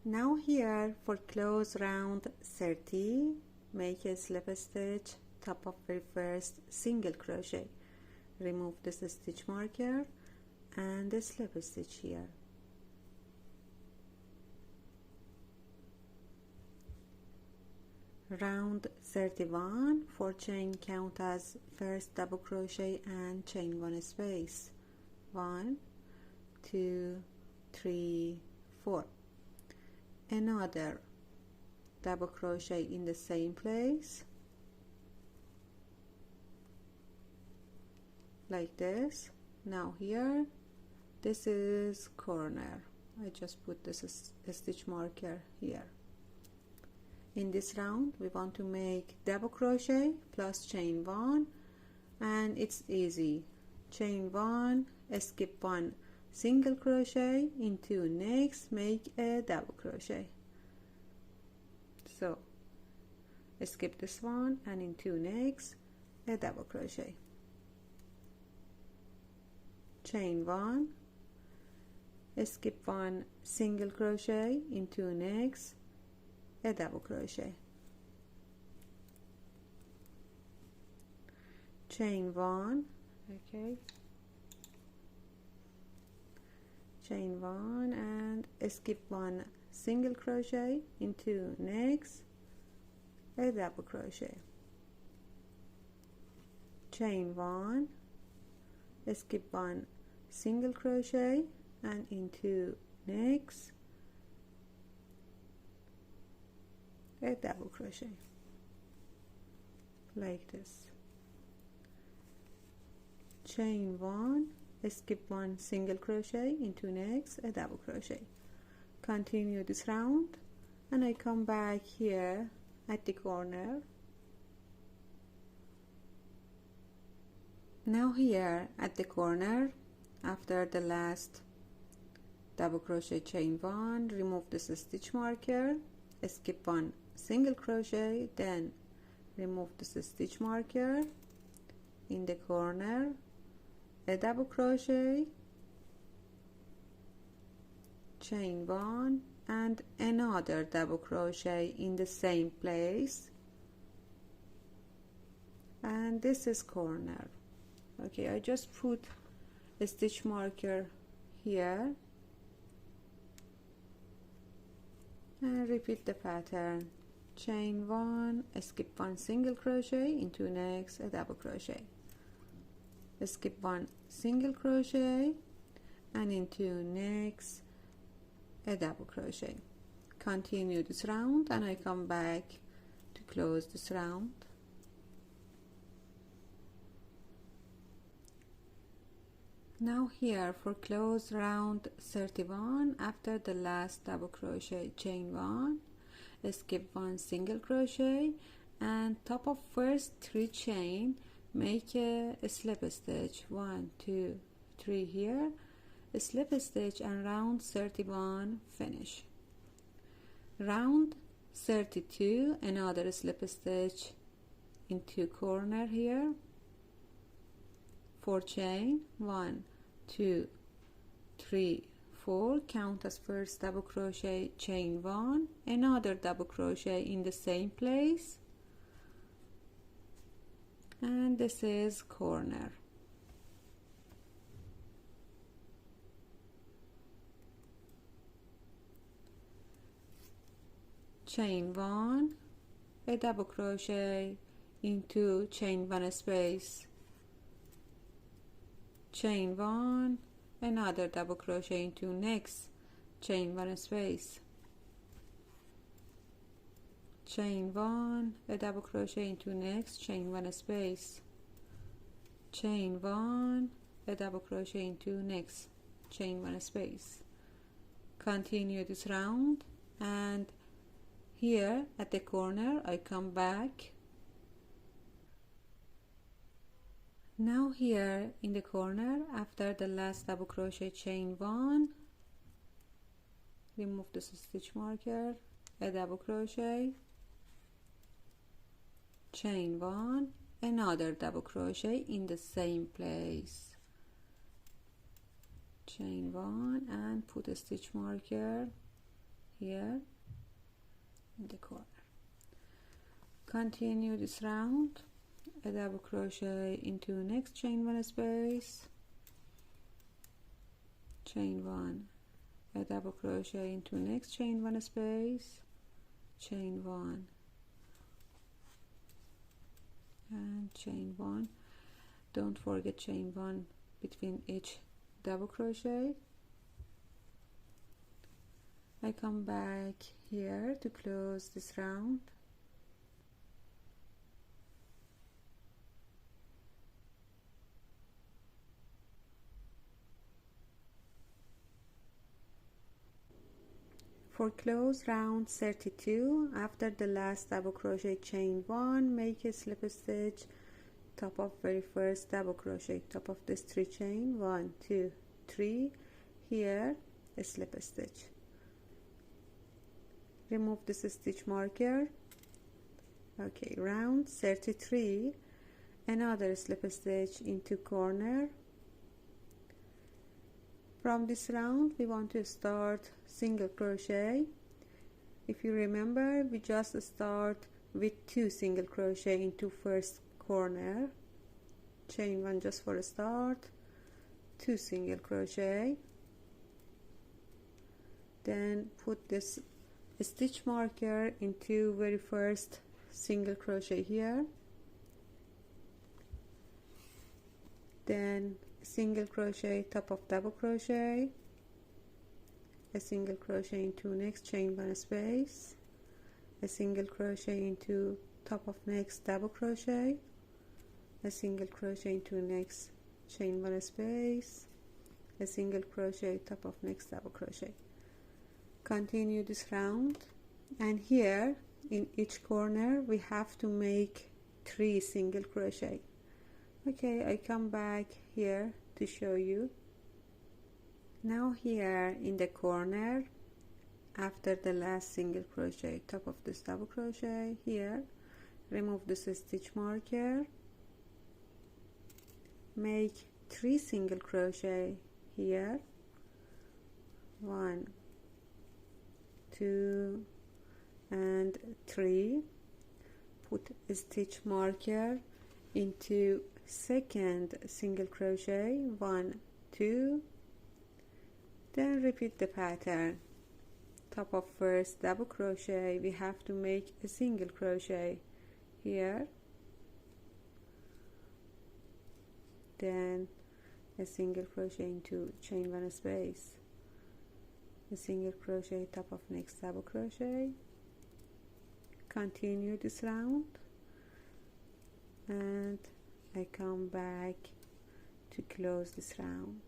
Now here for close round 30, make a slip stitch, top of very first single crochet, remove this stitch marker and the slip stitch here. Round 31, for chain count as first double crochet and chain 1 space, 1 2 3 4. Another double crochet in the same place like this. Now here this is corner, I just put this stitch marker here. In this round we want to make double crochet plus chain 1, and it's easy. Chain 1, skip 1 single crochet, into next make a double crochet. So skip this one and into next a double crochet. Chain 1, skip 1 single crochet, into next a double crochet. Chain 1, okay, chain 1 and skip 1 single crochet, into next a double crochet. Chain 1, skip 1 single crochet and into next a double crochet like this. Chain 1, skip 1 single crochet, into next a double crochet. Continue this round and I come back here at the corner. Now here at the corner, after the last double crochet chain 1, remove this stitch marker, skip 1 single crochet, then remove this stitch marker, in the corner a double crochet, chain 1 and another double crochet in the same place, and this is corner. Okay, I just put a stitch marker here and repeat the pattern. Chain 1, skip 1 single crochet, into next a double crochet, skip 1 single crochet and into next a double crochet. Continue this round and I come back to close this round. Now here for close round 31, after the last double crochet chain 1, skip 1 single crochet and top of first 3 chain make a slip stitch, 1 2 3 here, a slip stitch, and round 31 finish. Round 32, another slip stitch into corner here, 4 chain, 1 2 3 4, count as first double crochet chain 1, another double crochet in the same place, and this is corner. Chain 1, a double crochet into chain 1 space, chain 1, another double crochet into next chain 1 space, chain 1, a double crochet into next chain 1 space, chain 1, a double crochet into next chain 1 space. Continue this round, and here at the corner I come back. Now here in the corner, after the last double crochet chain 1, remove this stitch marker, a double crochet, chain 1, another double crochet in the same place, chain 1 and put a stitch marker here in the corner. Continue this round, a double crochet into next chain one space, chain one, a double crochet into next chain one space, chain one, and chain one. Don't forget chain one between each double crochet. I come back here to close this round. For close round 32, after the last double crochet, chain one, make a slip stitch, top of very first double crochet, top of this 3 chain, 1 2 3, here a slip stitch. Remove this stitch marker. Okay, round 33, another slip stitch into corner. From this round we want to start single crochet. If you remember, we just start with 2 single crochet into first corner, chain one just for a start, 2 single crochet, then put this stitch marker into very first single crochet here, then single crochet, top of double crochet, a single crochet into next chain one space, a single crochet into top of next double crochet, a single crochet into next chain one space, a single crochet, top of next double crochet. Continue this round, and here in each corner we have to make 3 single crochet. Okay, I come back here to show you. Now here in the corner, after the last single crochet, top of this double crochet, here remove this stitch marker, make 3 single crochet here, 1 2 and 3, put a stitch marker into second single crochet, 1 2, then repeat the pattern. Top of first double crochet, we have to make a single crochet here, then a single crochet into chain one space, a single crochet, top of next double crochet. Continue this round, and I come back to close this round.